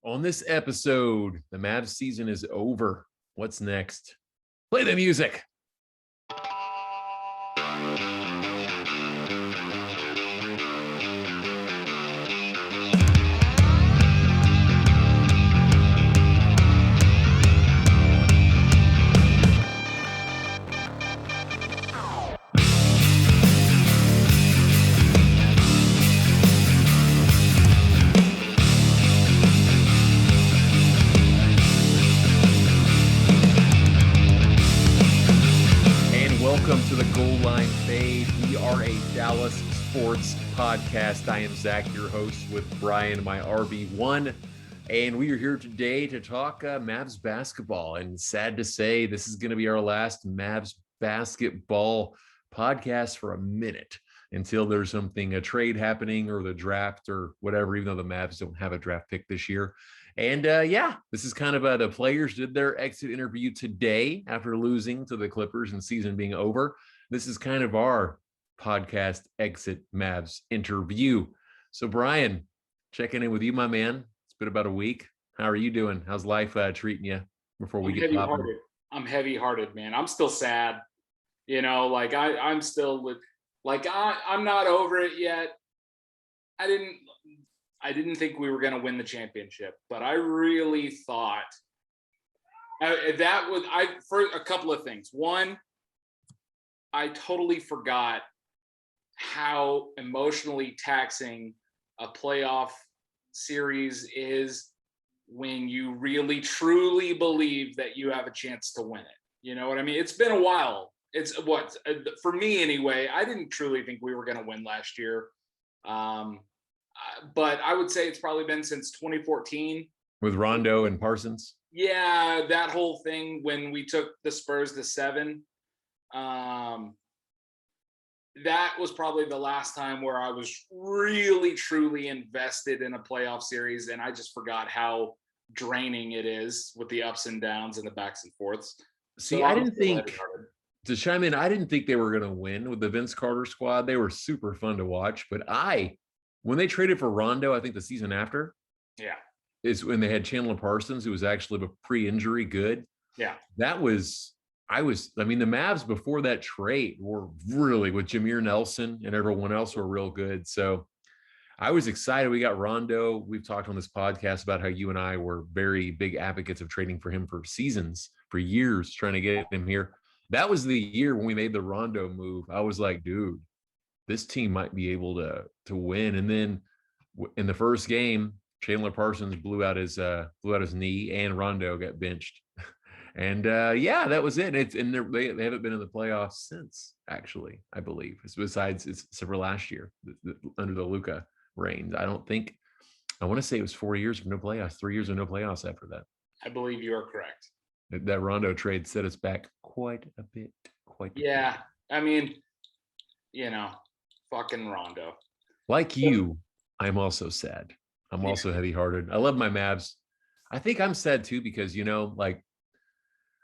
On this episode, the Mavs season is over. What's next? Play the music. Welcome to the Goal Line Fade. We are a Dallas sports podcast. I am Zach, your host, with Brian, my RB1. And we are here today to talk Mavs basketball. And sad to say, this is going to be our last Mavs basketball podcast for a minute until there's a trade happening or the draft or whatever, even though the Mavs don't have a draft pick this year. And this is kind of the players did their exit interview today after losing to the Clippers and season being over. This is kind of our podcast exit Mavs interview. So Brian, checking in with you, my man. It's been about a week. How are you doing? How's life treating you before we get popping? I'm heavy-hearted, man. I'm still sad. I'm still with, I'm not over it yet. I didn't think we were going to win the championship, but I really thought for a couple of things. One, I totally forgot how emotionally taxing a playoff series is when you really truly believe that you have a chance to win it. You know what I mean? It's been a while. For me anyway, I didn't truly think we were going to win last year. But I would say it's probably been since 2014. With Rondo and Parsons? Yeah, that whole thing when we took the Spurs to 7. That was probably the last time where I was really, truly invested in a playoff series, and I just forgot how draining it is with the ups and downs and the backs and forths. See, I didn't think, to chime in, I didn't think they were going to win with the Vince Carter squad. They were super fun to watch, but when they traded for Rondo, I think the season after, is when they had Chandler Parsons, who was actually a pre-injury good. Yeah, the Mavs before that trade were really, with Jameer Nelson and everyone else, were real good. So I was excited. We got Rondo. We've talked on this podcast about how you and I were very big advocates of trading for him for seasons, for years, trying to get him here. That was the year when we made the Rondo move. I was like, dude, this team might be able to win. And then in the first game, Chandler Parsons blew out his knee, and Rondo got benched. And that was it. They haven't been in the playoffs since, actually, I believe. Except for last year under the Luka reign. I want to say it was 4 years of no playoffs, 3 years of no playoffs after that. I believe you are correct. That Rondo trade set us back quite a bit. Yeah, I mean, fucking Rondo. Like you, I'm also sad. I'm also heavy-hearted. I love my Mavs. I think I'm sad too because,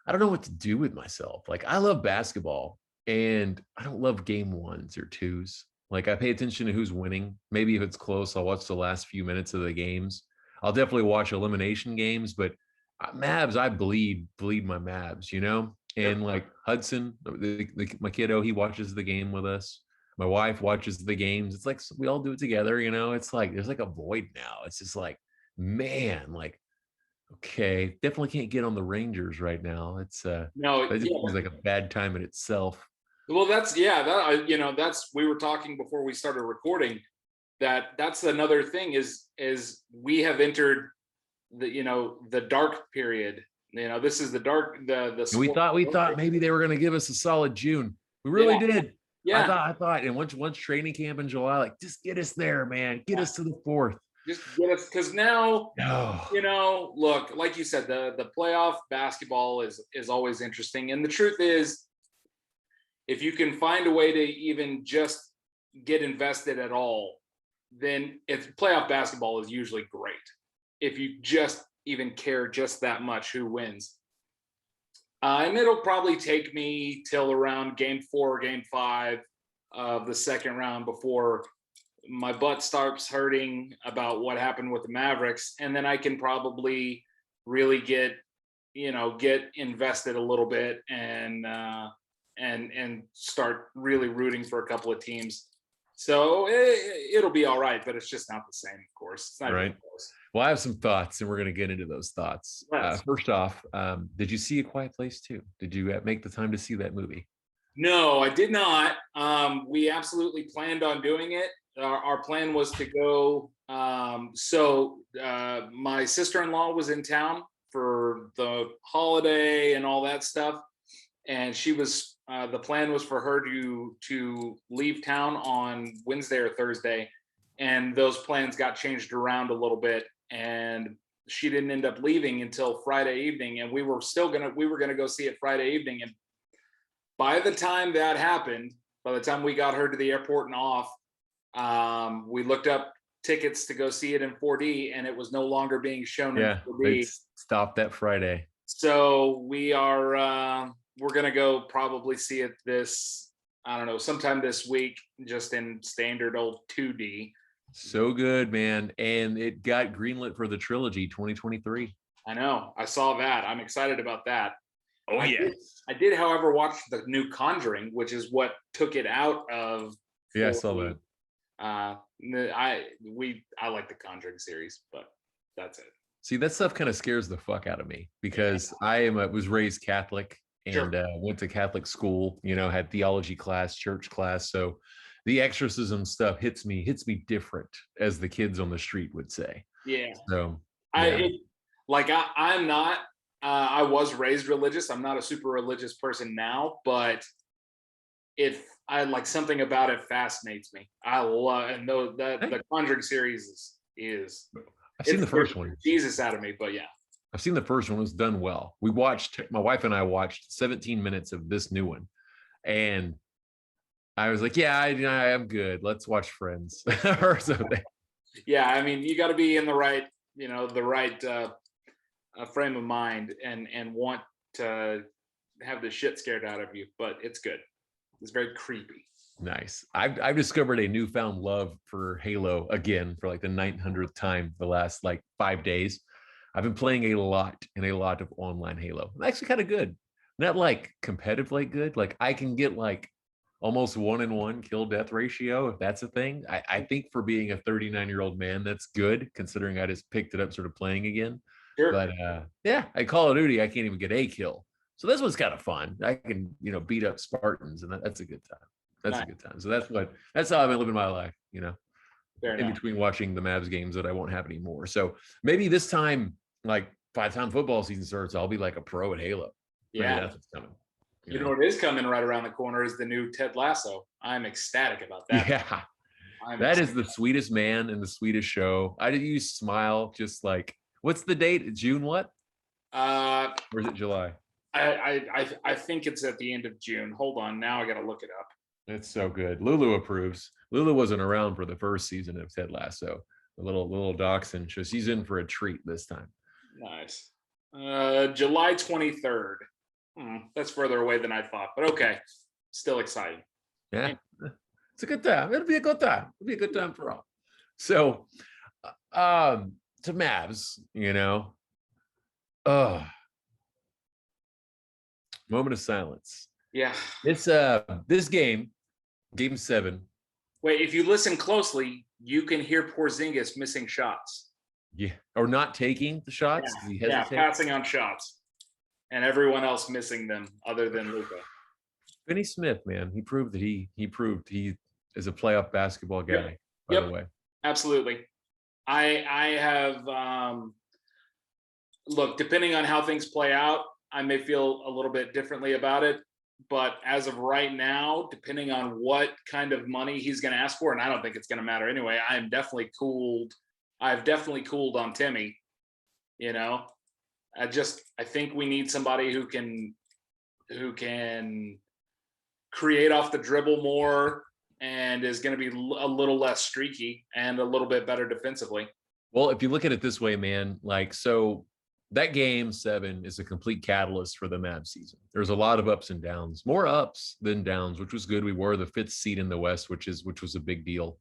I don't know what to do with myself. I love basketball, and I don't love game ones or twos. I pay attention to who's winning. Maybe if it's close, I'll watch the last few minutes of the games. I'll definitely watch elimination games, but Mavs, I bleed my Mavs, And Hudson, my kiddo, he watches the game with us. My wife watches the games. It's like we all do it together, It's like there's a void now. It's just man, okay, definitely can't get on the Rangers right now. It's seems like a bad time in itself. Well, we were talking before we started recording that's another thing is we have entered the dark period. This is the dark, we thought maybe they were going to give us a solid June. We really did. Yeah. I thought, and once training camp in July, just get us there, man. Get us to the 4th. Just get us, because now, look, like you said, the playoff basketball is always interesting. And the truth is, if you can find a way to even just get invested at all, then playoff basketball is usually great. If you just even care just that much who wins. And it'll probably take me till around game 4, game 5 of the second round before my butt starts hurting about what happened with the Mavericks, and then I can probably really get invested a little bit and start really rooting for a couple of teams. So it'll be all right, but it's just not the same, of course. It's not right. Well, I have some thoughts, and we're going to get into those thoughts. First off, did you see A Quiet Place 2? Did you make the time to see that movie? No, I did not. We absolutely planned on doing it. Our plan was to go. My sister-in-law was in town for the holiday and all that stuff, and she was. The plan was for her to leave town on Wednesday or Thursday, and those plans got changed around a little bit, and she didn't end up leaving until Friday evening. And we were gonna go see it Friday evening, and by the time that happened, by the time we got her to the airport and off, we looked up tickets to go see it in 4D, and it was no longer being shown in 4D. Stopped that Friday. So we're gonna go probably see it sometime this week, just in standard old 2D. So good, man. And it got greenlit for the trilogy 2023. I know. I saw that. I'm excited about that. Oh, yes. I did, however, watch the new Conjuring, which is what took it out of. Yeah, I saw that. I like the Conjuring series, but that's it. See, that stuff kind of scares the fuck out of me because I was raised Catholic and went to Catholic school, had theology class, church class. So the exorcism stuff hits me different, as the kids on the street would say. Yeah. So I'm not. I was raised religious. I'm not a super religious person now, but I like something about it fascinates me. I love, and the Conjuring series is. I've seen the first one. Jesus out of me, but yeah. I've seen the first one. It was done well. My wife and I watched 17 minutes of this new one, and I was like, yeah, I'm good. Let's watch Friends or something. Yeah, I mean, you got to be in the right frame of mind and want to have the shit scared out of you, but it's good. It's very creepy. Nice. I've discovered a newfound love for Halo again for like the 900th time the last 5 days. I've been playing a lot of online Halo. I'm actually kind of good. Not competitively good. I can get almost 1-in-1 kill death ratio, if that's a thing. I think for being a 39-year-old man, that's good, considering I just picked it up sort of playing again. Sure. But I Call of Duty, I can't even get a kill. So this one's kind of fun. I can, beat up Spartans, and that's a good time. That's a good time. So that's how I've been living my life, between watching the Mavs games that I won't have anymore. So maybe this time, by the time football season starts, I'll be like a pro at Halo. Yeah. Maybe that's what's coming. You know what is coming right around the corner is the new Ted Lasso. I'm ecstatic about that. Yeah. That is the sweetest man in the sweetest show. You smile just what's the date? June what? Or is it July? I think it's at the end of June. Hold on. Now I got to look it up. It's so good. Lulu approves. Lulu wasn't around for the first season of Ted Lasso. The little dachshund. So she's in for a treat this time. Nice. July 23rd. That's further away than I thought, but okay. Still exciting. Yeah. It's a good time. It'll be a good time. It'll be a good time for all. So, to Mavs, moment of silence. Yeah. This game 7. Wait, if you listen closely, you can hear Porzingis missing shots. Yeah, or not taking the shots. Yeah, passing on shots, and everyone else missing them other than Luka. Finney Smith, man, he proved that he is a playoff basketball guy. By the way, absolutely. I have look, depending on how things play out, I may feel a little bit differently about it. But as of right now, depending on what kind of money he's going to ask for, and I don't think it's going to matter anyway, I've definitely cooled on Timmy. I think we need somebody who can create off the dribble more and is going to be a little less streaky and a little bit better defensively. Well, if you look at it this way, man, so that game 7 is a complete catalyst for the Mavs season. There's a lot of ups and downs, more ups than downs, which was good. We were the 5th seed in the West, which was a big deal.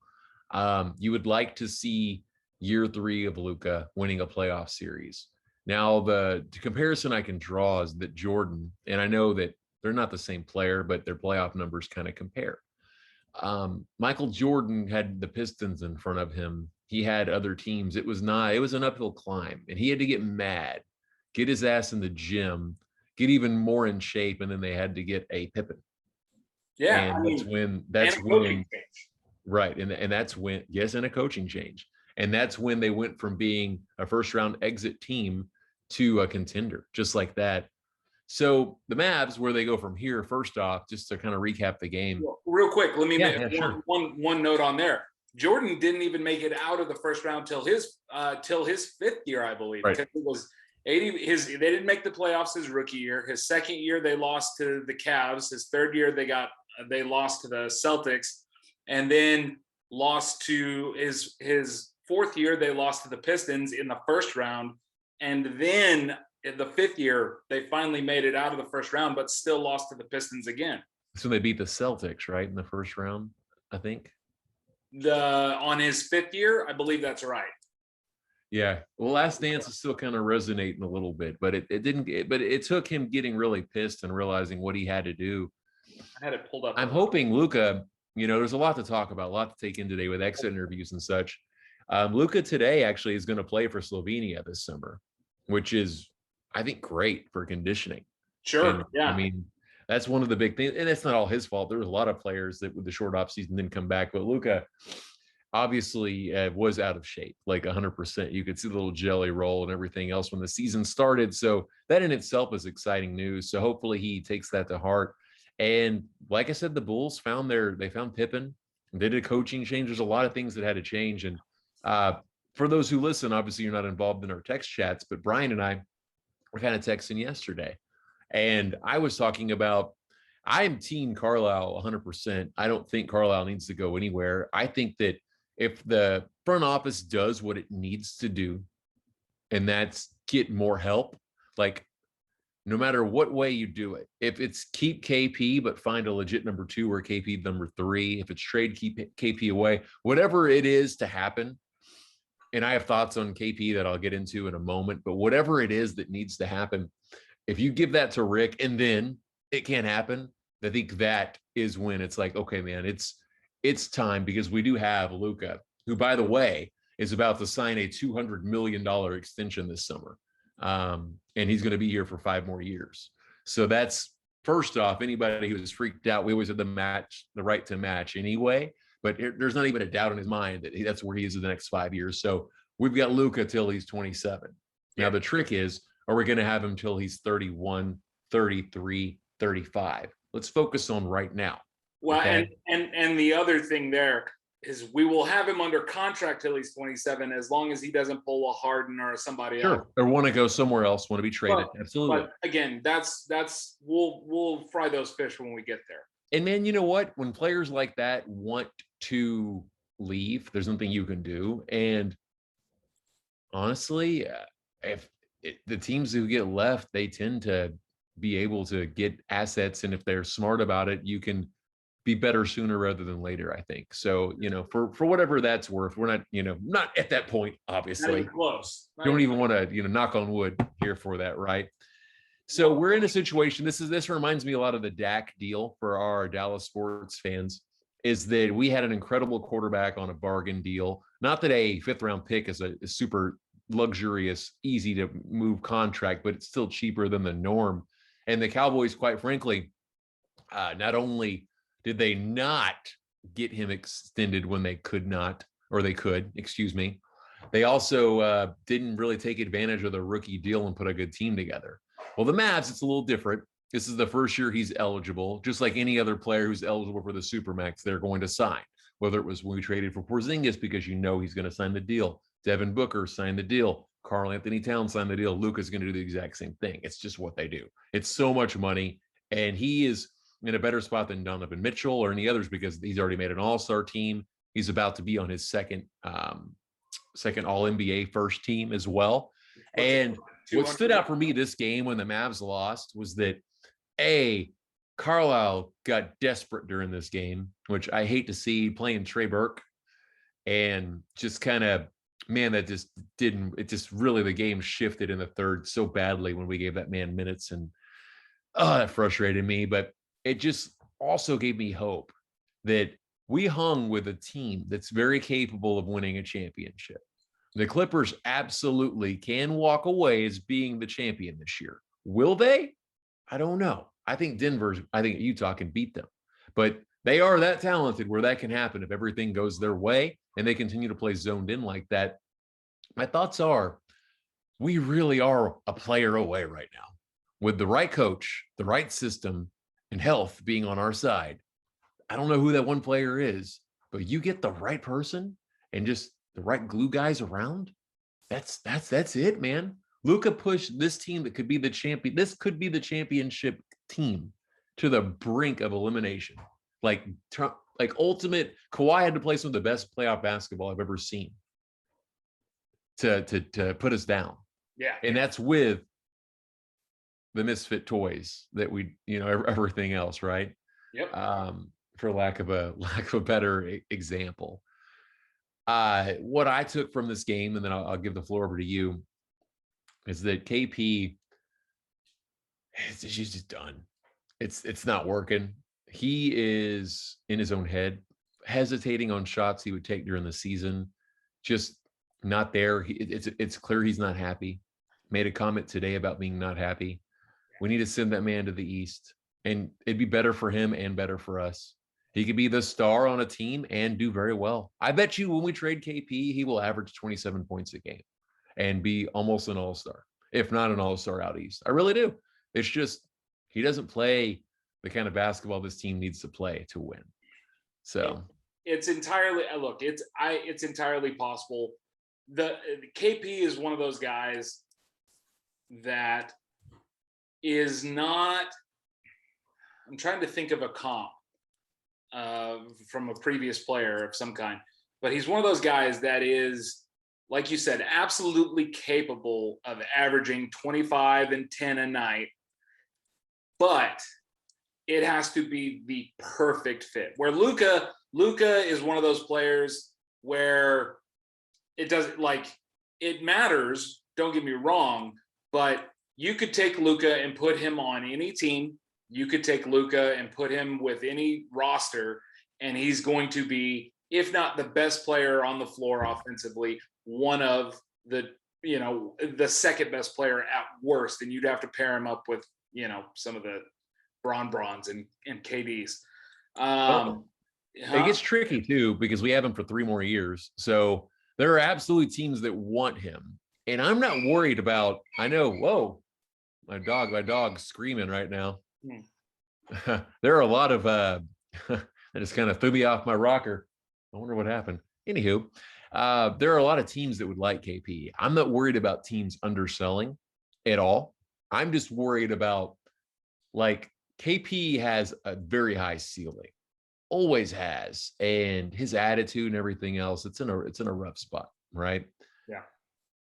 You would like to see year 3 of Luka winning a playoff series. Now, the comparison I can draw is that Jordan, and I know that they're not the same player, but their playoff numbers kind of compare. Michael Jordan had the Pistons in front of him. He had other teams. It was an uphill climb, and he had to get mad, get his ass in the gym, get even more in shape, and then they had to get a Pippen. Yeah, and that's when right, and that's when, yes, and a coaching change, and that's when they went from being a first round exit team to a contender, just like that. So the Mavs, where they go from here, first off, just to kind of recap the game. Real quick, let me make sure. one note on there. Jordan didn't even make it out of the first round till his 5th year, I believe. Right. Because it was 80. They didn't make the playoffs his rookie year. His second year they lost to the Cavs. His third year they lost to the Celtics, and then lost to his 4th year they lost to the Pistons in the first round, and then in the 5th year they finally made it out of the first round, but still lost to the Pistons again. So they beat the Celtics, right, in the first round, I think. On his 5th year, I believe that's right. Yeah. Well, Last Dance is still kind of resonating a little bit, but it took him getting really pissed and realizing what he had to do. I had it pulled up. I'm hoping Luka, there's a lot to talk about, a lot to take in today with exit interviews and such. Luka today actually is going to play for Slovenia this summer, which is, I think, great for conditioning. Sure. And, yeah. I mean, that's one of the big things, and it's not all his fault. There was a lot of players that with the short off season didn't come back, but Luka obviously was out of shape, like 100%. You could see the little jelly roll and everything else when the season started. So that in itself is exciting news. So hopefully he takes that to heart. And like I said, the Bulls found Pippen. They did a coaching change. There's a lot of things that had to change. And for those who listen, obviously you're not involved in our text chats, but Brian and I were kind of texting yesterday. And I was talking about, I'm team Carlisle 100%. I don't think Carlisle needs to go anywhere. I think that if the front office does what it needs to do, and that's get more help, like no matter what way you do it, if it's keep KP, but find a legit number 2 or KP number 3, if it's trade, keep KP away, whatever it is to happen. And I have thoughts on KP that I'll get into in a moment, but whatever it is that needs to happen, if you give that to Rick and then it can't happen, I think that is when it's like, okay, man, it's time, because we do have Luka, who, by the way, is about to sign a $200 million extension this summer. And he's going to be here for 5 more years. So that's, first off, anybody who was freaked out, we always had the right to match anyway, but there's not even a doubt in his mind that that's where he is in the next 5 years. So we've got Luka till he's 27. Now the trick is, are we going to have him till he's 31, 33, 35? Let's focus on right now. Well, okay? and the other thing there is we will have him under contract till he's 27, as long as he doesn't pull a Harden or somebody else. Or want to go somewhere else, want to be traded. Absolutely. But again, we'll fry those fish when we get there. And man, you know what? When players like that want to leave, there's nothing you can do. And honestly, if the teams who get left, they tend to be able to get assets, and if they're smart about it, you can be better sooner rather than later, I think. So, for whatever that's worth, we're not, not at that point, obviously. Not even close. You don't even want to, knock on wood here for that, right? So we're in a situation, this reminds me a lot of the Dak deal for our Dallas sports fans, is that we had an incredible quarterback on a bargain deal. Not that a 5th round pick is a super luxurious, easy to move contract, but it's still cheaper than the norm. And the Cowboys, quite frankly, not only did they not get him extended when they could, they also didn't really take advantage of the rookie deal and put a good team together. Well, the Mavs, it's a little different. This is the first year he's eligible, just like any other player who's eligible for the Supermax, they're going to sign. Whether it was when we traded for Porzingis, because he's going to sign the deal. Devin Booker signed the deal. Karl Anthony Towns signed the deal. Luka's going to do the exact same thing. It's just what they do. It's so much money, and he is in a better spot than Donovan Mitchell or any others, because he's already made an all-star team. He's about to be on his second all-NBA first team as well. And what stood out for me this game when the Mavs lost was that, Carlisle got desperate during this game, which I hate to see, playing Trey Burke. and just kind of, man, that just didn't, it just really, the game shifted in the third so badly when we gave that man minutes, and that frustrated me. But it just also gave me hope that we hung with a team that's very capable of winning a championship. The Clippers absolutely can walk away as being the champion this year. Will they? I don't know. I think Utah can beat them, but they are that talented where that can happen if everything goes their way and they continue to play zoned in like that. My thoughts are, we really are a player away right now with the right coach, the right system, and health being on our side. I don't know who that one player is, but you get the right person and just the right glue guys around. That's it, man. Luka pushed this team that could be the champion. This could be the championship team to the brink of elimination. Like ultimate. Kawhi had to play some of the best playoff basketball I've ever seen to put us down. Yeah, and that's with the misfit toys that we, everything else, right? Yep. For lack of a better example. What I took from this game, and then I'll give the floor over to you, is that KP, she's just done. It's not working. He is in his own head, hesitating on shots he would take during the season, just not there. It's clear he's not happy. Made a comment today about being not happy. We need to send that man to the East, and it'd be better for him and better for us. He could be the star on a team and do very well. I bet you when we trade KP, he will average 27 points a game and be almost an all-star, if not an all-star out East. I really do. It's just he doesn't play the kind of basketball this team needs to play to win. So it's entirely it's entirely possible. The KP is one of those guys that is not. I'm trying to think of a comp from a previous player of some kind, but he's one of those guys that is, like you said, absolutely capable of averaging 25 and 10 a night, but it has to be the perfect fit. Where Luka is one of those players where it doesn't, like, it matters, don't get me wrong, but you could take Luka and put him on any team. You could take Luka and put him with any roster, and he's going to be, if not the best player on the floor offensively, one of the, the second best player at worst. And you'd have to pair him up with, some of the Brons and KDs. It gets tricky too, because we have him for 3 more years. So there are absolutely teams that want him. And I'm not worried about, I know, whoa, my dog's screaming right now. There are a lot of that just kind of threw me off my rocker. I wonder what happened. Anywho, there are a lot of teams that would like KP. I'm not worried about teams underselling at all. I'm just worried about, like, KP has a very high ceiling, always has, and his attitude and everything else. It's in a rough spot, right? Yeah.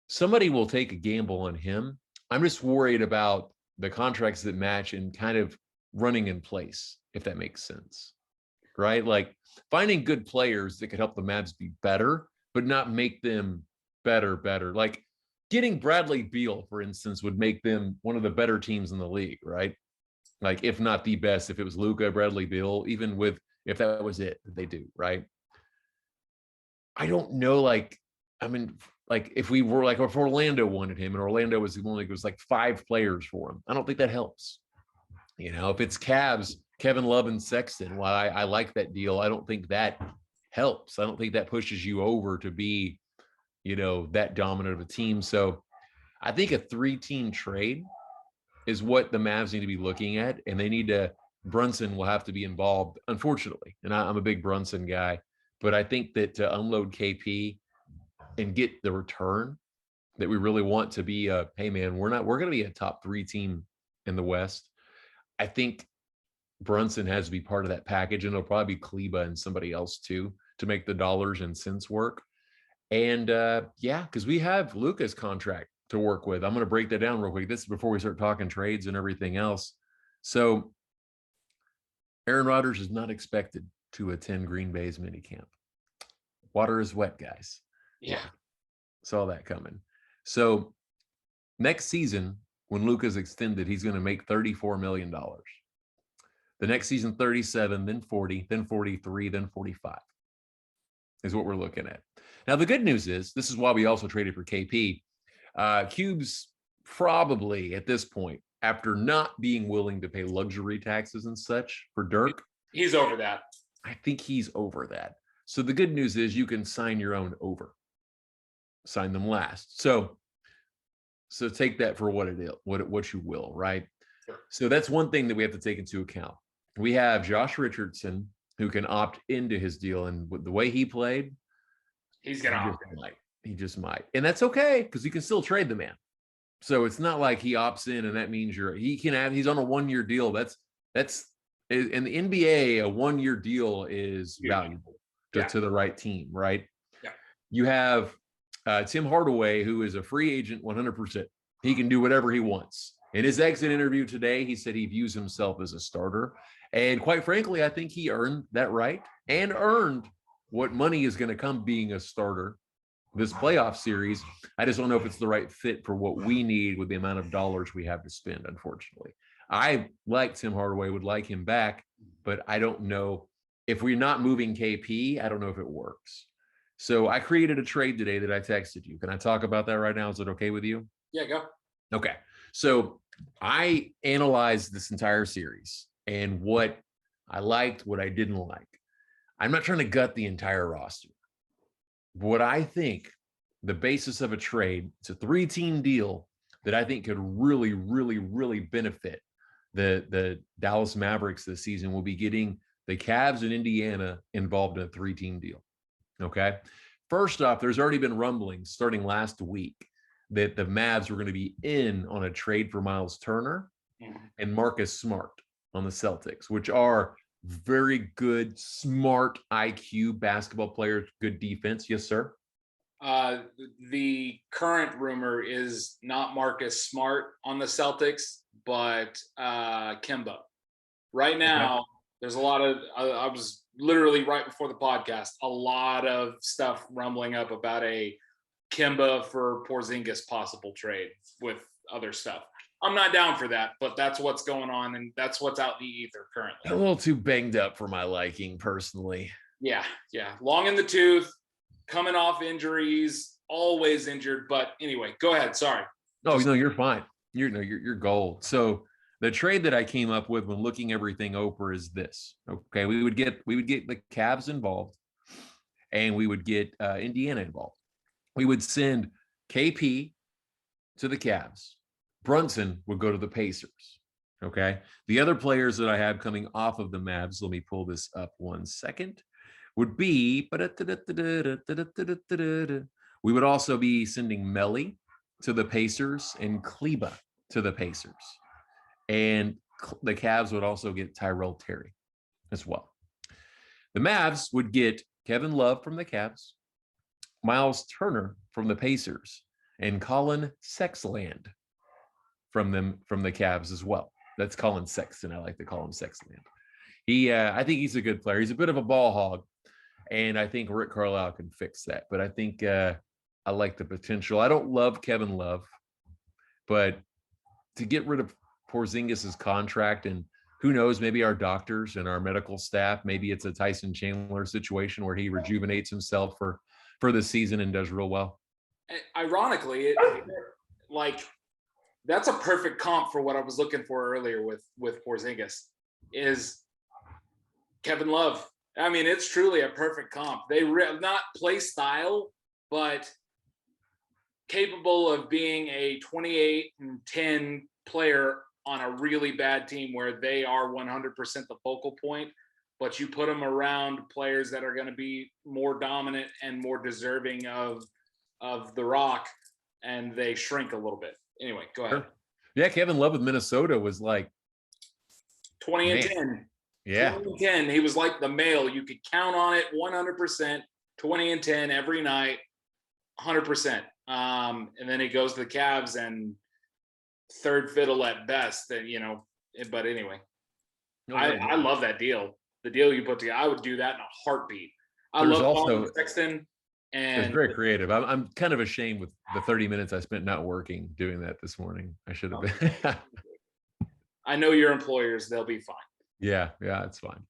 Somebody will take a gamble on him. I'm just worried about the contracts that match and kind of running in place, if that makes sense, right? Like finding good players that could help the Mavs be better, but not make them better. Like getting Bradley Beal, for instance, would make them one of the better teams in the league, right? Like if not the best, if it was Luka, Bradley Beal, even with, if that was it, they do, right? I don't know, like, I mean, like if Orlando wanted him and Orlando was only, it was like 5 players for him, I don't think that helps. If it's Cavs, Kevin Love and Sexton, while I like that deal, I don't think that helps. I don't think that pushes you over to be, that dominant of a team. So I think a 3-team trade is what the Mavs need to be looking at, and Brunson will have to be involved, unfortunately. And I'm a big Brunson guy, but I think that to unload KP and get the return that we really want to be hey man, we're going to be a top 3 team in the West. I think Brunson has to be part of that package, and it'll probably be Kleba and somebody else too to make the dollars and cents work. And because we have Luka's contract to work with. I'm going to break that down real quick. This is before we start talking trades and everything else. So Aaron Rodgers is not expected to attend Green Bay's minicamp. Water is wet, guys. Yeah. Saw that coming. So next season, when Luka's extended, he's going to make $34 million. The next season, 37, then 40, then 43, then 45 is what we're looking at. Now, the good news is, this is why we also traded for KP. Cube's probably at this point, after not being willing to pay luxury taxes and such for Dirk. He's over that. I think he's over that. So the good news is you can sign your own over. Sign them last. So take that for what it is, what you will, right? Sure. So that's one thing that we have to take into account. We have Josh Richardson, who can opt into his deal, and with the way he played, he's gonna opt in. He just might, and that's okay because you can still trade the man. So it's not like he opts in, and that means he's on a 1-year deal. That's in the NBA, a 1-year deal is valuable to the right team, right? Yeah. You have Tim Hardaway, who is a free agent 100%. He can do whatever he wants. In his exit interview today, he said he views himself as a starter. And quite frankly, I think he earned that right and earned what money is going to come being a starter this playoff series. I just don't know if it's the right fit for what we need with the amount of dollars we have to spend, unfortunately. I like Tim Hardaway, would like him back, but I don't know if we're not moving KP, I don't know if it works. So I created a trade today that I texted you. Can I talk about that right now? Is it okay with you? Yeah, go. Okay. So I analyzed this entire series and what I liked, what I didn't like. I'm not trying to gut the entire roster. What I think the basis of a trade, it's a 3-team deal that I think could really, really, really benefit the Dallas Mavericks this season. Will be getting the Cavs and Indiana involved in a 3-team deal. Okay. First off, there's already been rumblings starting last week that the Mavs were going to be in on a trade for Miles Turner and Marcus Smart on the Celtics, which are very good, smart IQ basketball players, good defense. Yes, sir. The current rumor is not Marcus Smart on the Celtics, but Kemba. Right now, there's a lot of, I was literally right before the podcast, a lot of stuff rumbling up about a Kemba for Porzingis possible trade with other stuff. I'm not down for that, but that's what's going on, and that's what's out in the ether currently. A little too banged up for my liking, personally. Yeah. Long in the tooth, coming off injuries, always injured. But anyway, go ahead. Sorry. No, you're fine. You're gold. So the trade that I came up with when looking everything over is this. Okay, we would get the Cavs involved, and we would get Indiana involved. We would send KP to the Cavs. Brunson would go to the Pacers. Okay. The other players that I have coming off of the Mavs, let me pull this up 1 second, would be, we would also be sending Melly to the Pacers and Kleba to the Pacers. And the Cavs would also get Tyrell Terry as well. The Mavs would get Kevin Love from the Cavs, Miles Turner from the Pacers, and Colin Sexland from the Cavs as well. That's Colin Sexton. I like to call him Sexland. I think he's a good player. He's a bit of a ball hog, and I think Rick Carlisle can fix that. But I think I like the potential. I don't love Kevin Love, but to get rid of Porzingis's contract, and who knows, maybe our doctors and our medical staff, maybe it's a Tyson Chandler situation where he rejuvenates himself for the season and does real well. Ironically, that's a perfect comp for what I was looking for earlier with Porzingis is Kevin Love. I mean, it's truly a perfect comp. They not play style, but capable of being a 28 and 10 player on a really bad team where they are 100% the focal point, but you put them around players that are going to be more dominant and more deserving of the rock, and they shrink a little bit. Anyway, go ahead. Sure. Yeah, Kevin Love with Minnesota was like 20 and 10. Yeah. 20 and 10. He was like the male. You could count on it 100%, 20 and 10 every night, 100%. And then he goes to the Cavs and third fiddle at best. But anyway, I love that deal. The deal you put together, I would do that in a heartbeat. I There's love also Colin Sexton. it's And very creative. I'm kind of ashamed with the 30 minutes I spent not working doing that this morning. I should have been. I know your employers, they'll be fine. Yeah, it's fine.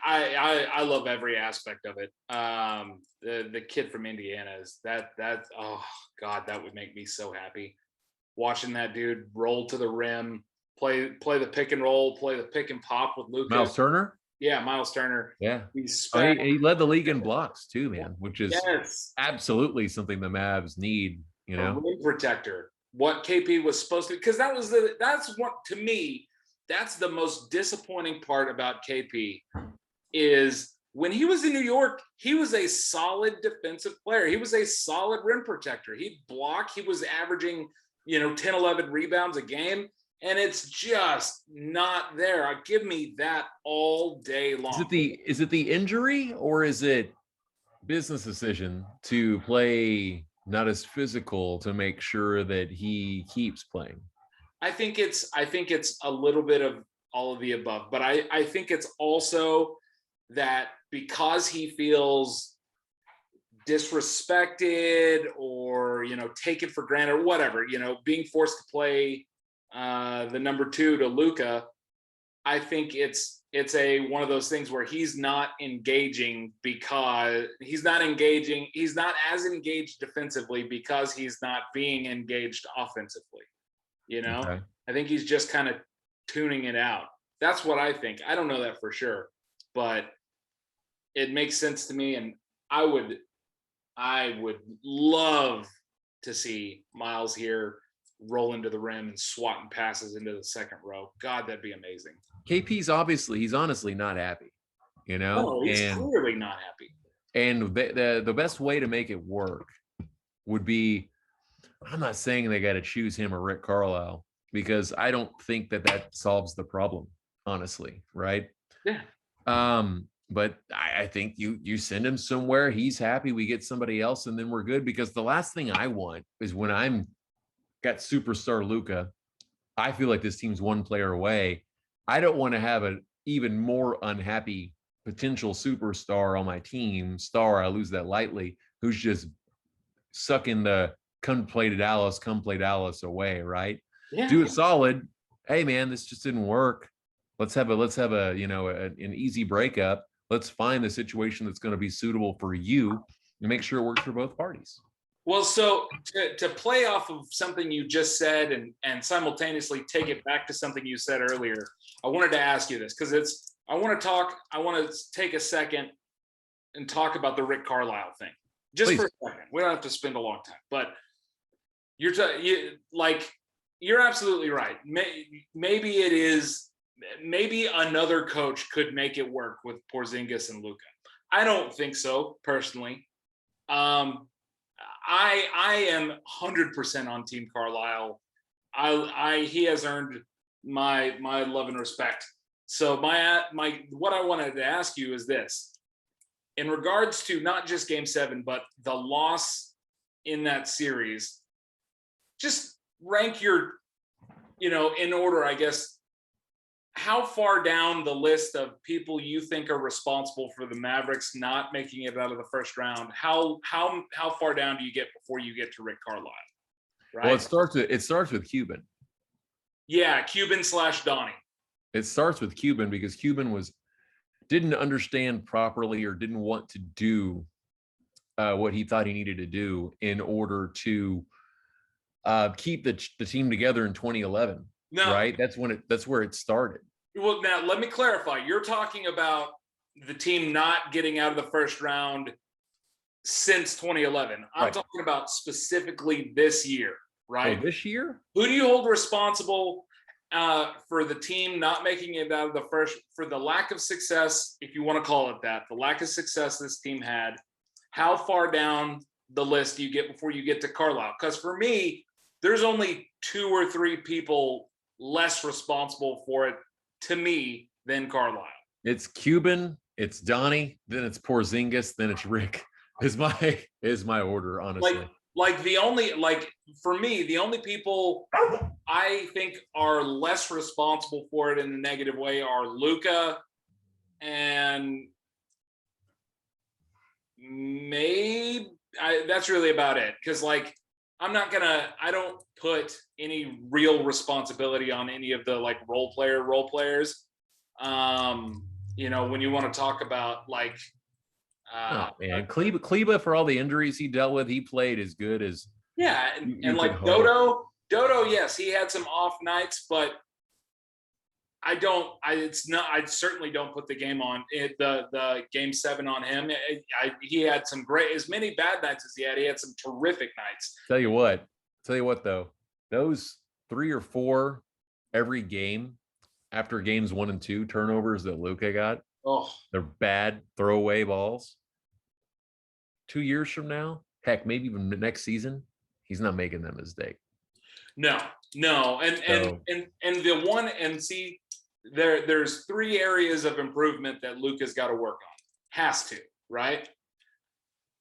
I love every aspect of it. The kid from Indiana is that oh God, that would make me so happy. Watching that dude roll to the rim, play the pick and roll, play the pick and pop with Luka. Miles Turner? Yeah, Miles Turner. Yeah. He's he led the league in blocks too, man, which is yes, absolutely something the Mavs need, you know. A rim protector. What KP was supposed to, because that's what, to me, that's the most disappointing part about KP is when he was in New York, he was a solid defensive player. He was a solid rim protector. He'd block. He was averaging, 10, 11 rebounds a game. And it's just not there. Give me that all day long. Is it the injury, or is it business decision to play not as physical to make sure that he keeps playing? I think it's a little bit of all of the above, but I think it's also that because he feels disrespected or taken for granted or whatever, being forced to play the number 2 to Luka, I think it's one of those things where he's not engaging because he's not as engaged defensively because he's not being engaged offensively. Okay. I think he's just kind of tuning it out. That's what I think. I don't know that for sure, but it makes sense to me. And I would love to see Miles here roll into the rim and swatting passes into the second row. God, that'd be amazing. He's honestly not happy, No, he's clearly not happy. And the best way to make it work would be, I'm not saying they got to choose him or Rick Carlisle, because I don't think that solves the problem, honestly. Right. Yeah. But I think you send him somewhere, he's happy, we get somebody else, and then we're good. Because the last thing I want is when I'm got superstar Luka, I feel like this team's one player away. I don't want to have an even more unhappy potential superstar on my team. I lose that lightly, who's just sucking the come play Dallas away, right? Yeah. Do it solid. Hey man, this just didn't work. Let's have a an easy breakup. Let's find the situation that's going to be suitable for you and make sure it works for both parties. Well, so to play off of something you just said and simultaneously take it back to something you said earlier, I wanted to ask you this because I want to take a second and talk about the Rick Carlisle thing. Just Please. For a second. We don't have to spend a long time, but you're absolutely right. Maybe another coach could make it work with Porzingis and Luka. I don't think so, personally. I am 100% on Team Carlisle. He has earned my love and respect. So what I wanted to ask you is this: in regards to not just Game 7, but the loss in that series, just rank your, in order, I guess. How far down the list of people you think are responsible for the Mavericks not making it out of the first round? How far down do you get before you get to Rick Carlisle? Right? Well, it starts with Cuban. Yeah, Cuban / Donnie. It starts with Cuban because Cuban didn't understand properly or didn't want to do what he thought he needed to do in order to keep the team together in 2011. No, right? That's where it started. Well, now let me clarify. You're talking about the team not getting out of the first round since 2011. I'm talking about specifically this year, right? Oh, this year? Who do you hold responsible for the team not making it out of the first, for the lack of success, if you want to call it that, the lack of success this team had? How far down the list do you get before you get to Carlisle? Because for me, there's only 2 or 3 people less responsible for it to me than Carlisle. It's Cuban, it's Donnie, then it's Porzingis, then it's Rick. Is my order, honestly. For me, the only people I think are less responsible for it in a negative way are Luka, and that's really about it. Because like I don't put any real responsibility on any of the like role players. When you want to talk about like oh man, Kleba for all the injuries he dealt with, he played as good as and like Dodo, yes, he had some off nights, but I certainly don't put the game on the game 7 on him. He had as many bad nights as he had some terrific nights. Tell you what though, those 3 or 4 every game after games 1 and 2 turnovers that Luka got, they're bad throwaway balls. 2 years from now, heck, maybe even the next season, he's not making that mistake. No, and the one and see. There's 3 areas of improvement that Luka's got to work on. Has to, right?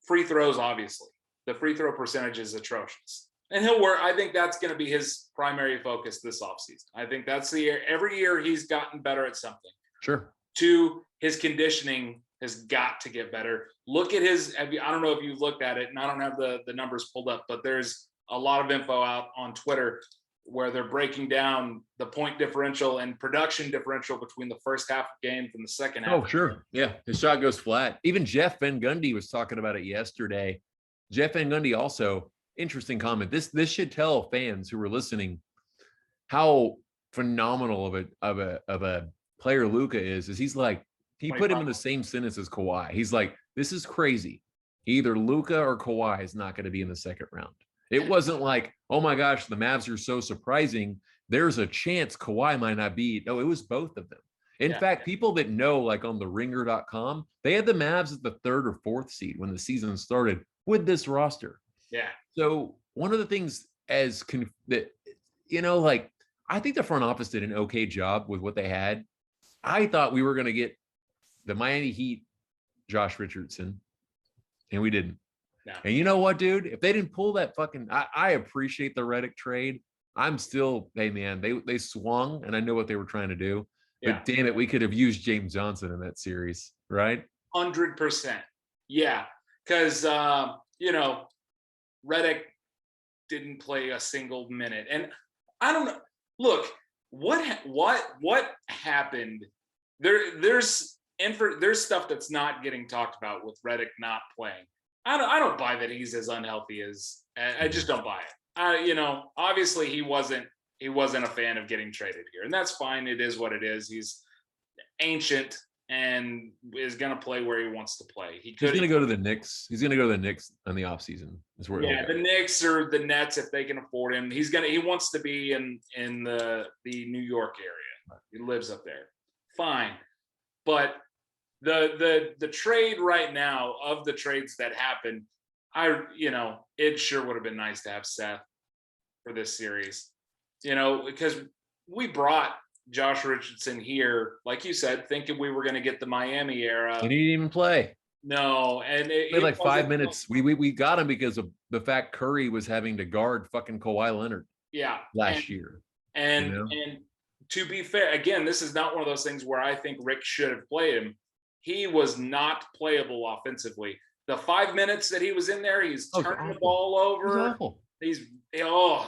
Free throws, obviously. The free throw percentage is atrocious. And he'll work. I think that's going to be his primary focus this offseason. I think that's the year. Every year he's gotten better at something. Sure. 2, his conditioning has got to get better. Look at I don't know if you've looked at it, and I don't have the numbers pulled up, but there's a lot of info out on Twitter where they're breaking down the point differential and production differential between the first half of games and the second half. Oh, sure. Yeah. His shot goes flat. Even Jeff Van Gundy was talking about it yesterday. Jeff Van Gundy also, interesting comment. This should tell fans who are listening how phenomenal of a player Luka is he's like, he put him in the same sentence as Kawhi. He's like, this is crazy. Either Luka or Kawhi is not going to be in the second round. It wasn't like, oh my gosh, the Mavs are so surprising. There's a chance Kawhi might not be. No, it was both of them. In fact, people that know, like on the ringer.com, they had the Mavs at the 3rd or 4th seed when the season started with this roster. Yeah. So one of the things I think the front office did an okay job with what they had. I thought we were going to get the Miami Heat, Josh Richardson, and we didn't. No. And you know what, dude? If they didn't pull that I appreciate the Redick trade. I'm still, hey man, they swung, and I know what they were trying to do. Yeah. But damn it, we could have used James Johnson in that series, right? 100%. Yeah, because Redick didn't play a single minute, and I don't know. Look, what happened? There's stuff that's not getting talked about with Redick not playing. I don't buy that he's as unhealthy as. I just don't buy it. Obviously he wasn't a fan of getting traded here, and that's fine. It is what it is. He's ancient and is going to play where he wants to play. He's going to go to the Knicks. He's going to go to the Knicks in the offseason. The Knicks or the Nets if they can afford him. He wants to be in the New York area. He lives up there. Fine, but the trade right now, of the trades that happened, it sure would have been nice to have Seth for this series, because we brought Josh Richardson here, like you said, thinking we were going to get the Miami era. He didn't even play. No, and it played like 5 minutes. We got him because of the fact Curry was having to guard fucking Kawhi Leonard. Yeah, last year. And to be fair, again, this is not one of those things where I think Rick should have played him. He was not playable offensively. The 5 minutes that he was in there, he's turning the ball over. He's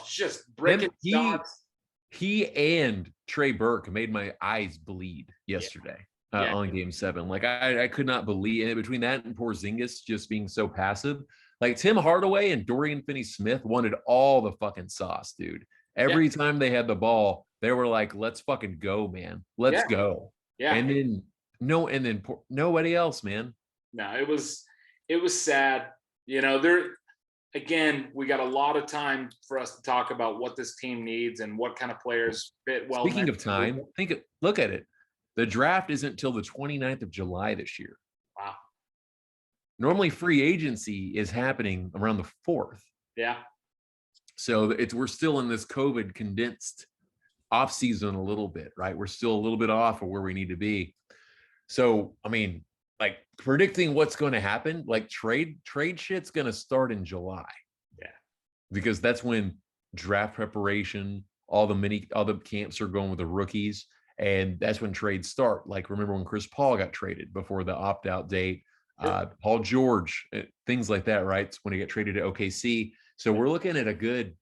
just breaking shots. He and Trey Burke made my eyes bleed yesterday on Game 7. Like I could not believe it. Between that and Porzingis just being so passive. Like Tim Hardaway and Dorian Finney-Smith wanted all the fucking sauce, dude. Every time they had the ball, they were like, "Let's fucking go, man. Let's go." Yeah. And then nobody else, man. No, it was sad. Again, we got a lot of time for us to talk about what this team needs and what kind of players fit well. Speaking of time, look at it. The draft isn't till the 29th of July this year. Wow. Normally free agency is happening around the 4th. Yeah. So we're still in this COVID condensed off season a little bit, right? We're still a little bit off of where we need to be. So, I mean, like predicting what's going to happen, like trade shit's going to start in July. Yeah. Because that's when draft preparation, all the camps are going with the rookies. And that's when trades start. Like, remember when Chris Paul got traded before the opt-out date, Paul George, things like that, right? It's when he got traded to OKC. So we're looking at a good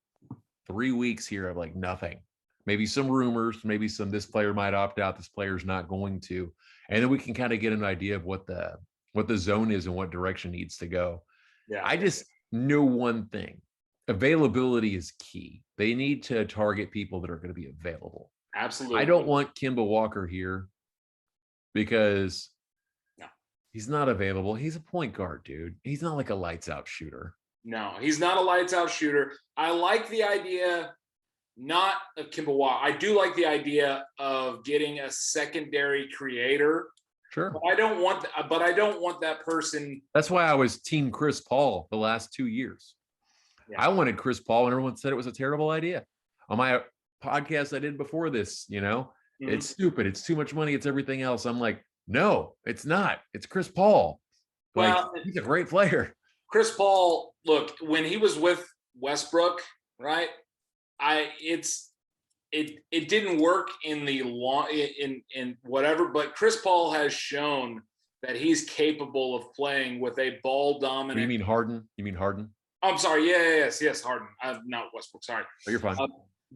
3 weeks here of like nothing. Maybe some rumors, maybe some this player might opt out, this player's not going to. And then we can kind of get an idea of what the zone is and what direction needs to go. Yeah. I just know one thing. Availability is key. They need to target people that are going to be available. Absolutely. I don't want Kemba Walker here because he's not available. He's a point guard, dude. He's not like a lights out shooter. No, he's not a lights out shooter. I like the idea, not of Kemba Walker. I do like the idea of getting a secondary creator. Sure. But I don't want that person. That's why I was team Chris Paul the last 2 years. Yeah. I wanted Chris Paul, and everyone said it was a terrible idea. On my podcast I did before this, it's stupid. It's too much money. It's everything else. I'm like, no, it's not. It's Chris Paul. Well, he's a great player. Chris Paul, look, when he was with Westbrook, right? It didn't work in the long in whatever, but Chris Paul has shown that he's capable of playing with a ball dominant. You mean Harden? I'm sorry. Yes, Harden. Not Westbrook. Sorry. Oh, you're fine.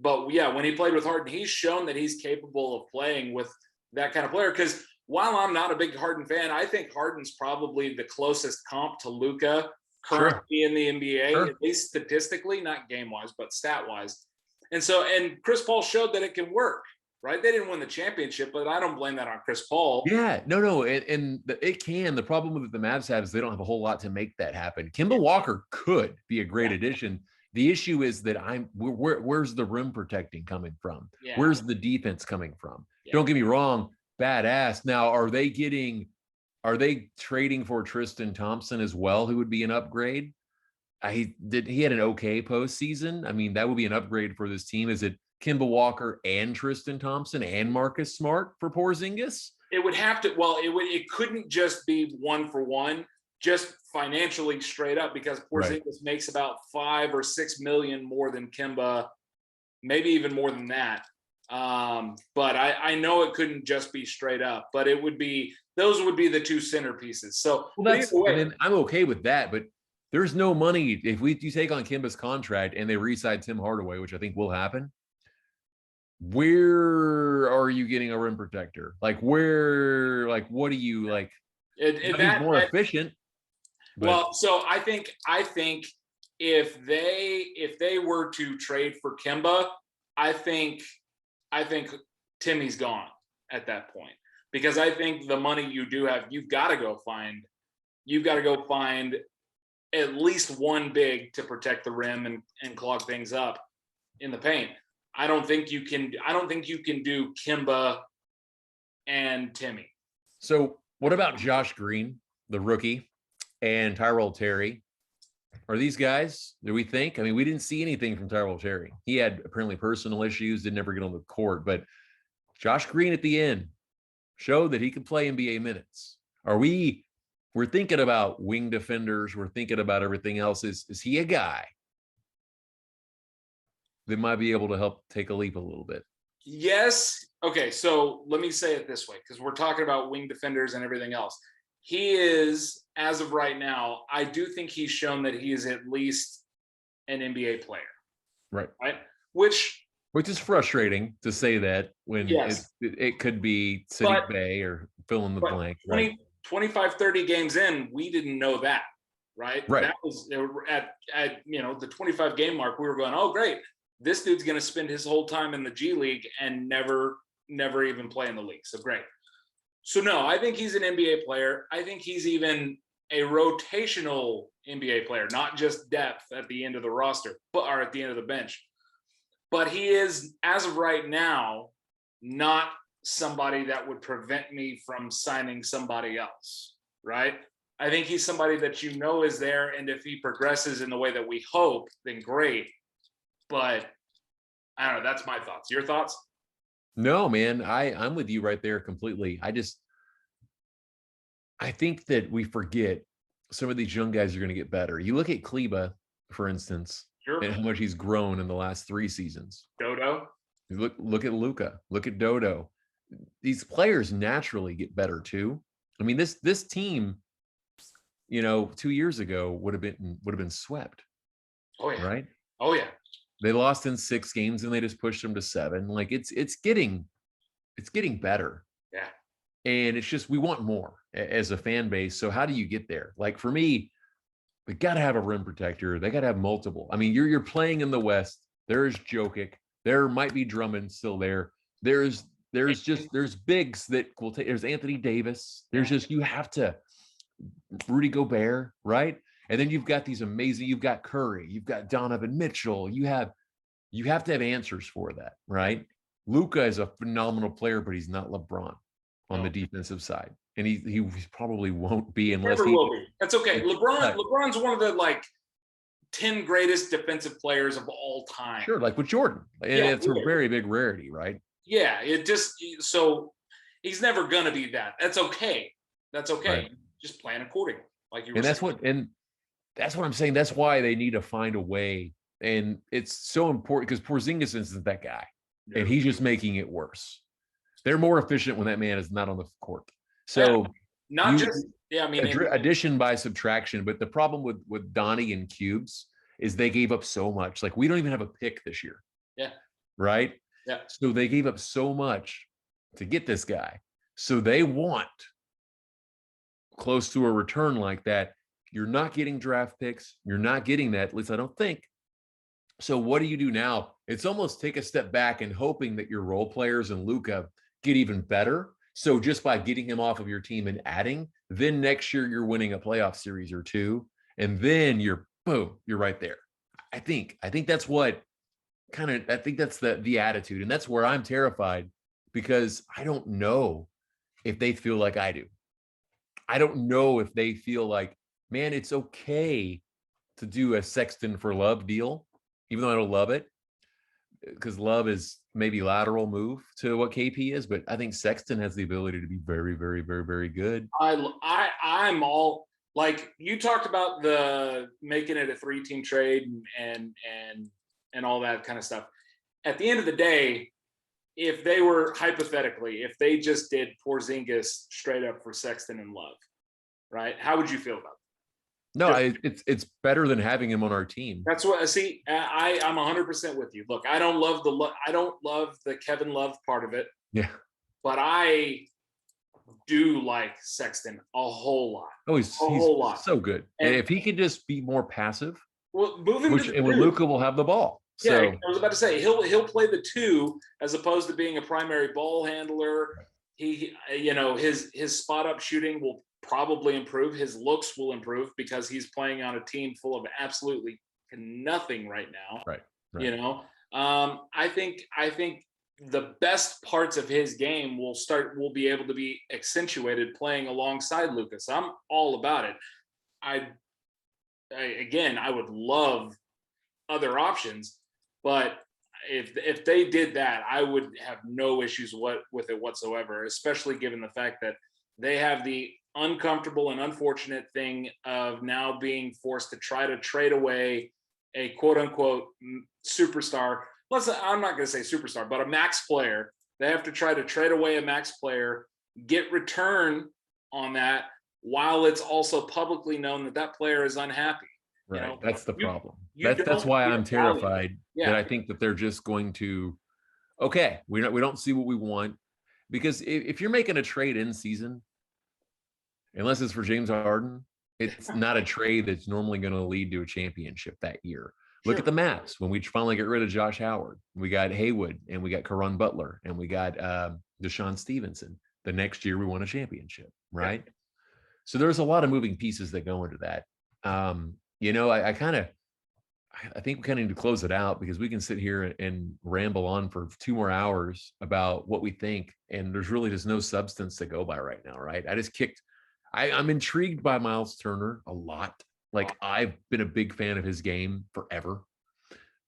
But yeah, when he played with Harden, he's shown that he's capable of playing with that kind of player. Because while I'm not a big Harden fan, I think Harden's probably the closest comp to Luka currently in the NBA, at least statistically, not game-wise, but stat-wise. And Chris Paul showed that it can work, right? They didn't win the championship, but I don't blame that on Chris Paul. Yeah, no, and it can. The problem with the Mavs have is they don't have a whole lot to make that happen. Kemba Walker could be a great addition. The issue is that where's the rim protecting coming from? Yeah. Where's the defense coming from? Yeah. Don't get me wrong, badass. Now, are they trading for Tristan Thompson as well, who would be an upgrade? He had an okay postseason. I mean, that would be an upgrade for this team. Is it Kemba Walker and Tristan Thompson and Marcus Smart for Porzingis? It would have to. Well, it couldn't just be one for one, just financially straight up, because Porzingis makes about $5 or $6 million more than Kemba, maybe even more than that. But I know it couldn't just be straight up, but those would be the two centerpieces. So I'm okay with that, but there's no money. If you take on Kemba's contract and they re-sign Tim Hardaway, which I think will happen, where are you getting a rim protector? What do you like? He's more efficient. But. Well, so I think if they were to trade for Kemba, I think Timmy's gone at that point, because I think the money you do have, you've got to go find at least one big to protect the rim and clog things up in the paint. I don't think you can do Kemba and Timmy. So what about Josh Green, the rookie, and Tyrell Terry? Are these guys, do we think? I mean, we didn't see anything from Tyrell Terry. He had apparently personal issues, didn't ever get on the court, but Josh Green at the end showed that he could play NBA minutes. We're thinking about wing defenders. We're thinking about everything else. Is he a guy that might be able to help take a leap a little bit? Yes. Okay, so let me say it this way, because we're talking about wing defenders and everything else. He is, as of right now, I do think he's shown that he is at least an NBA player. Right. Which is frustrating to say that when it could be Sadiq Bey or fill in the blank. 25, 30 games in, we didn't know that, right? Right. That was at the 25 game mark, we were going, oh, great. This dude's going to spend his whole time in the G League and never even play in the league. So great. So no, I think he's an NBA player. I think he's even a rotational NBA player, not just depth at the end of the roster, or at the end of the bench. But he is, as of right now, not somebody that would prevent me from signing somebody else, right? I think he's somebody that is there, and if he progresses in the way that we hope, then great. But I don't know, that's my thoughts. Your thoughts? No, man, I'm with you right there completely. I think that we forget some of these young guys are going to get better. You look at Kleba, for instance, and how much he's grown in the last 3 seasons. Dodo. Look at Luka. Look at Dodo. these players naturally get better too. I mean, this team, 2 years ago would have been swept. Oh yeah. Right. Oh yeah. They lost in 6 games and they just pushed them to 7. Like it's getting better. Yeah. And it's just, we want more as a fan base. So how do you get there? Like for me, they got to have a rim protector. They got to have multiple. I mean, you're playing in the West. There's Jokic. There might be Drummond still there. There's bigs that will take. There's Anthony Davis. There's just, you have to, Rudy Gobert, right? And then you've got these amazing, you've got Curry, you've got Donovan Mitchell. You have to have answers for that, right? Luka is a phenomenal player, but he's not LeBron on the defensive side. And he probably won't be unless never will be. That's okay. LeBron's one of the 10 greatest defensive players of all time. Sure, like with Jordan. And it's a very big rarity, right? Yeah, so he's never gonna be that. That's okay. That's okay. Right. Just plan accordingly. Like you were saying. That's what I'm saying. That's why they need to find a way. And it's so important because Porzingis isn't that guy. Yeah. And he's just making it worse. They're more efficient when that man is not on the court. So addition by subtraction. But the problem with Donnie and Cubes is they gave up so much. Like we don't even have a pick this year. Yeah. Right? Yeah. So they gave up so much to get this guy. So they want close to a return like that. You're not getting draft picks. You're not getting that, at least I don't think. So what do you do now? It's almost take a step back and hoping that your role players and Luka get even better. So just by getting him off of your team and adding, then next year you're winning a playoff series or 2. And then you're right there. I think that's what I think that's the attitude. And that's where I'm terrified because I don't know if they feel like I do. I don't know if they feel like, man, it's okay to do a Sexton for Love deal, even though I don't love it, because Love is maybe lateral move to what KP is, but I think Sexton has the ability to be very, very, very, very good. I'm all like you talked about the making it a 3-team trade and all that kind of stuff. At the end of the day, if they were hypothetically, if they just did Porzingis straight up for Sexton and Love, right? How would you feel about that? No, it's better than having him on our team. That's what I see. I'm 100% with you. Look, I don't love the Kevin Love part of it. Yeah, but I do like Sexton a whole lot. Oh, he's whole lot. So good. And if he could just be more passive, well, moving and when Luka will have the ball. Yeah, so. I was about to say he'll play the 2 as opposed to being a primary ball handler. He, his spot up shooting will probably improve. His looks will improve because he's playing on a team full of absolutely nothing right now. Right. I think the best parts of his game will be able to be accentuated playing alongside Lucas. I'm all about it. I would love other options, but if they did that, I would have no issues with it whatsoever, especially given the fact that they have the uncomfortable and unfortunate thing of now being forced to try to trade away a quote unquote superstar. I'm not going to say superstar, but a max player. They have to try to trade away a max player, get return on that while it's also publicly known that that player is unhappy. Right. That's the problem. That's why I'm terrified that I think that they're just going to, okay, we don't see what we want. Because if you're making a trade in season, unless it's for James Harden, it's not a trade that's normally going to lead to a championship that year. Look at the Mavs. When we finally get rid of Josh Howard, we got Haywood and we got Caron Butler and we got Deshaun Stevenson. The next year we won a championship, right? Yeah. So there's a lot of moving pieces that go into that. I think we kind of need to close it out because we can sit here and ramble on for 2 more hours about what we think. And there's really just no substance to go by right now, right? I'm intrigued by Miles Turner a lot. Like I've been a big fan of his game forever.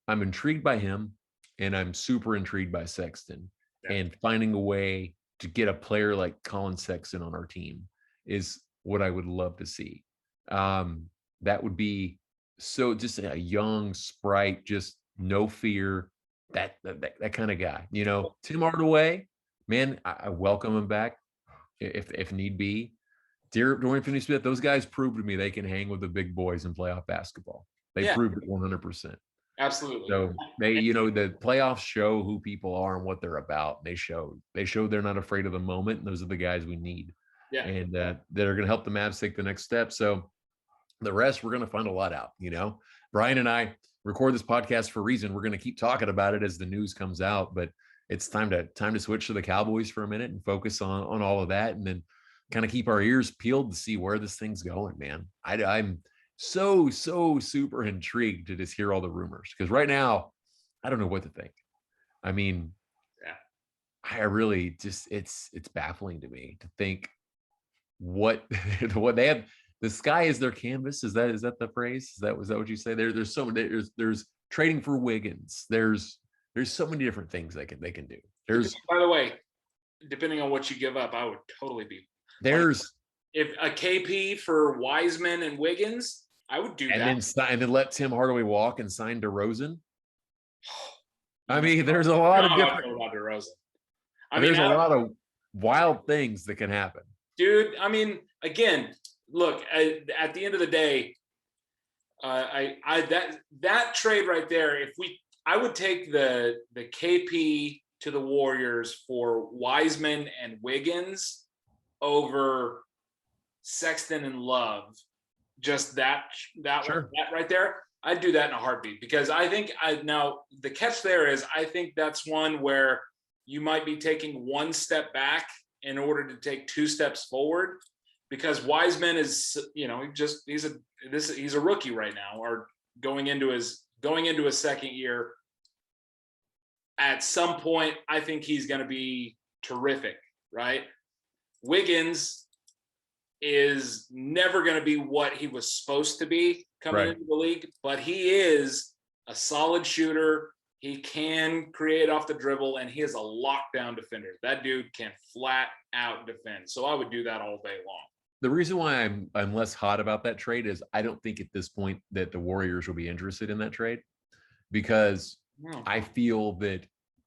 I'm intrigued by him and I'm super intrigued by Sexton and finding a way to get a player like Colin Sexton on our team is what I would love to see. That would be so just a young sprite, just no fear, that kind of guy, Tim Hardaway, man, I welcome him back if need be. Dorian Finney-Smith, those guys proved to me they can hang with the big boys in playoff basketball. They proved it 100%. Absolutely. So the playoffs show who people are and what they're about. They showed they're not afraid of the moment. And those are the guys we need. Yeah. And that are going to help the Mavs take the next step. So the rest, we're going to find a lot out. Brian and I record this podcast for a reason. We're going to keep talking about it as the news comes out, but it's time to switch to the Cowboys for a minute and focus on all of that. And then kind of keep our ears peeled to see where this thing's going, man. I'm so super intrigued to just hear all the rumors, because right now I don't know what to think. I mean, I really just it's baffling to me to think what they have. The sky is their canvas. Is that the phrase? Was that what you say? There's so many. There's trading for Wiggins. There's so many different things they can do. By the way, depending on what you give up, I would totally be. If a KP for Wiseman and Wiggins, I would do that. And then let Tim Hardaway walk and sign DeRozan. I mean, there's a lot of different. About DeRozan. There's a lot of wild things that can happen, dude. I mean, again, look, at the end of the day, that trade right there. I would take the KP to the Warriors for Wiseman and Wiggins over Sexton and Love. Just that right there, I'd do that in a heartbeat, because I think now the catch there is I think that's one where you might be taking one step back in order to take two steps forward, because Wiseman is, he's a rookie right now, or going into his second year. At some point, I think he's going to be terrific, right? Wiggins is never going to be what he was supposed to be coming into the league, but he is a solid shooter. He can create off the dribble, and he is a lockdown defender. That dude can flat out defend. So I would do that all day long. The reason why I'm less hot about that trade is I don't think at this point that the Warriors will be interested in that trade, because I feel that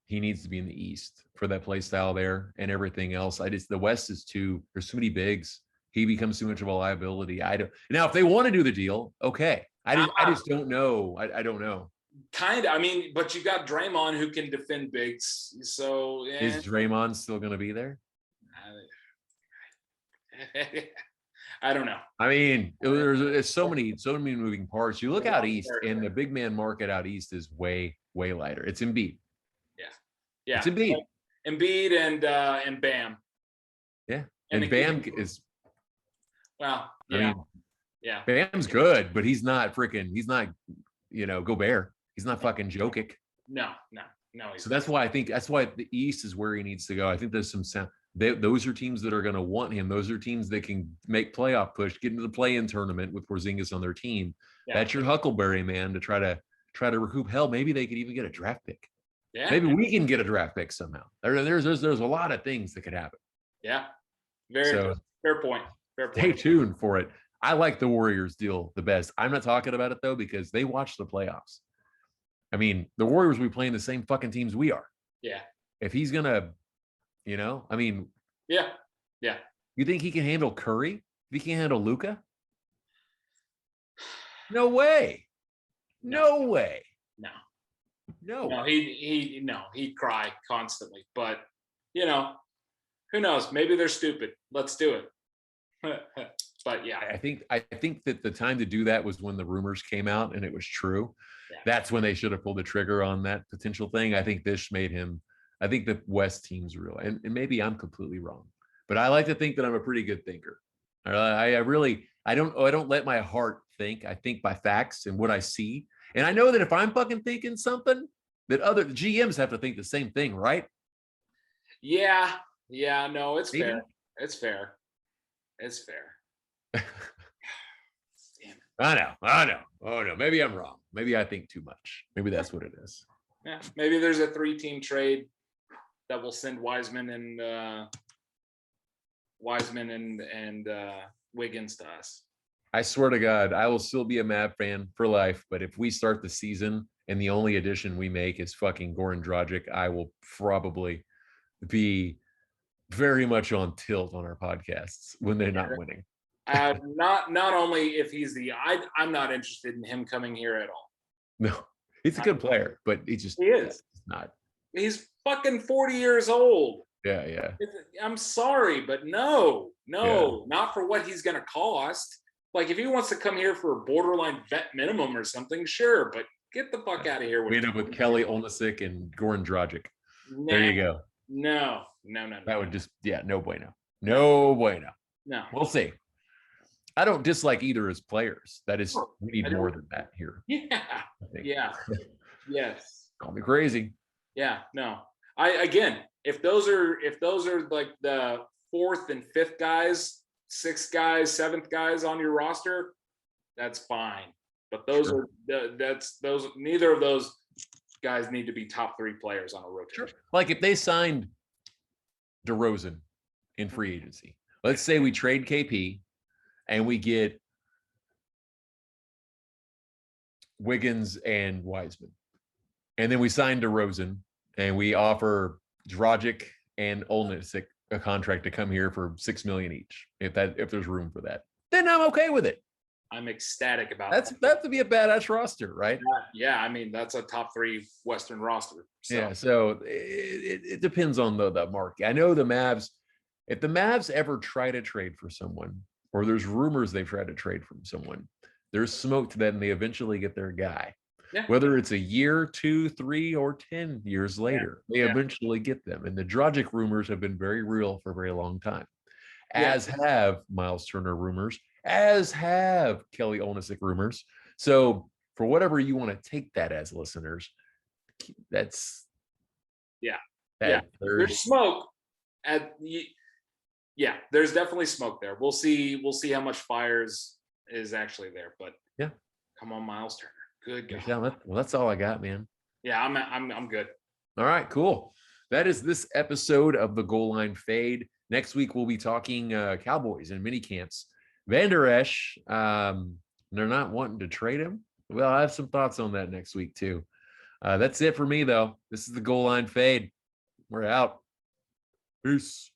he needs to be in the East for that play style there and everything else. The West is there's too many bigs. He becomes too much of a liability. Now, if they want to do the deal, okay. I just don't know. I don't know. Kind of. I mean, but you got Draymond who can defend bigs. So is Draymond still going to be there? I don't know. I mean, there's so many moving parts. You look out east, and the big man market out east is way lighter. It's Embiid. Yeah, it's Embiid. Embiid and Bam. Yeah, and Bam is. Well, yeah, I mean, Bam's good, but he's not Gobert. He's not fucking Jokic. No. So that's why the East is where he needs to go. I think there's some sound. Those are teams that are going to want him. Those are teams that can make playoff push, get into the play-in tournament with Porzingis on their team. Yeah. That's your Huckleberry, man, to try to recoup. Hell, maybe they could even get a draft pick. Yeah. Maybe we can get a draft pick somehow. There's a lot of things that could happen. Yeah. Fair point. Stay tuned for it. I like the Warriors deal the best. I'm not talking about it though, because they watch the playoffs. I mean, the Warriors will be playing the same fucking teams we are. Yeah. If he's gonna, I mean. Yeah. You think he can handle Curry? If he can't handle Luka? No way. No way. No, he'd cry constantly. But who knows? Maybe they're stupid. Let's do it. But yeah, I think that the time to do that was when the rumors came out and it was true. Yeah. That's when they should have pulled the trigger on that potential thing. I think this made him. I think the West team's real, and maybe I'm completely wrong, but I like to think that I'm a pretty good thinker. I don't let my heart think. I think by facts and what I see, and I know that if I'm fucking thinking something, that other GMs have to think the same thing, right? Yeah. No, it's fair. It's fair. Damn it. I know. Oh no, maybe I'm wrong. Maybe I think too much. Maybe that's what it is. Yeah, maybe there's a 3-team trade that will send Wiseman and Wiggins to us. I swear to God, I will still be a Mav fan for life. But if we start the season and the only addition we make is fucking Goran Dragic, I will probably be very much on tilt on our podcasts when they're not winning. Not only if he's I'm not interested in him coming here at all. No, he's a good player, but he is not. He's fucking 40 years old. Yeah. I'm sorry, but no, not for what he's going to cost. Like, if he wants to come here for a borderline vet minimum or something, sure, but get the fuck out of here. We end up with Kelly Olynyk and Goran Dragic. There you go. No. That would just, no bueno. No bueno. No. We'll see. I don't dislike either as players. That is, we need more than that here. Yeah. Yes. Call me crazy. Yeah. No. If those are like the fourth and fifth guys, sixth guys, seventh guys on your roster, that's fine. But neither of those guys need to be top three players on a rotation. Sure. Like if they signed DeRozan in free agency, let's say we trade KP and we get Wiggins and Wiseman, and then we sign DeRozan and we offer Dragic and Olynyk a contract to come here for $6 million each, if there's room for that, then I'm okay with it. I'm ecstatic about that to be a badass roster, right? Yeah, I mean, that's a top three Western roster. So. Yeah, so it depends on the market. I know if the Mavs ever try to trade for someone, or there's rumors they've tried to trade from someone, there's smoke to that and they eventually get their guy. Yeah. Whether it's a year, 2, 3, or 10 years later, they eventually get them. And the Dragic rumors have been very real for a very long time, as have Miles Turner rumors, as have Kelly Olynyk rumors. So for whatever you want to take that as, listeners, that's there's smoke there's definitely smoke there. We'll see how much fire is actually there, but come on, Miles Turner. Good God. Yeah, well, that's all I got, man. Yeah, I'm good. All right, cool. That is this episode of the Goal Line Fade. Next week we'll be talking Cowboys and mini camps. Van Der Esch, they're not wanting to trade him. Well, I have some thoughts on that next week too. That's it for me though. This is the Goal Line Fade. We're out. Peace.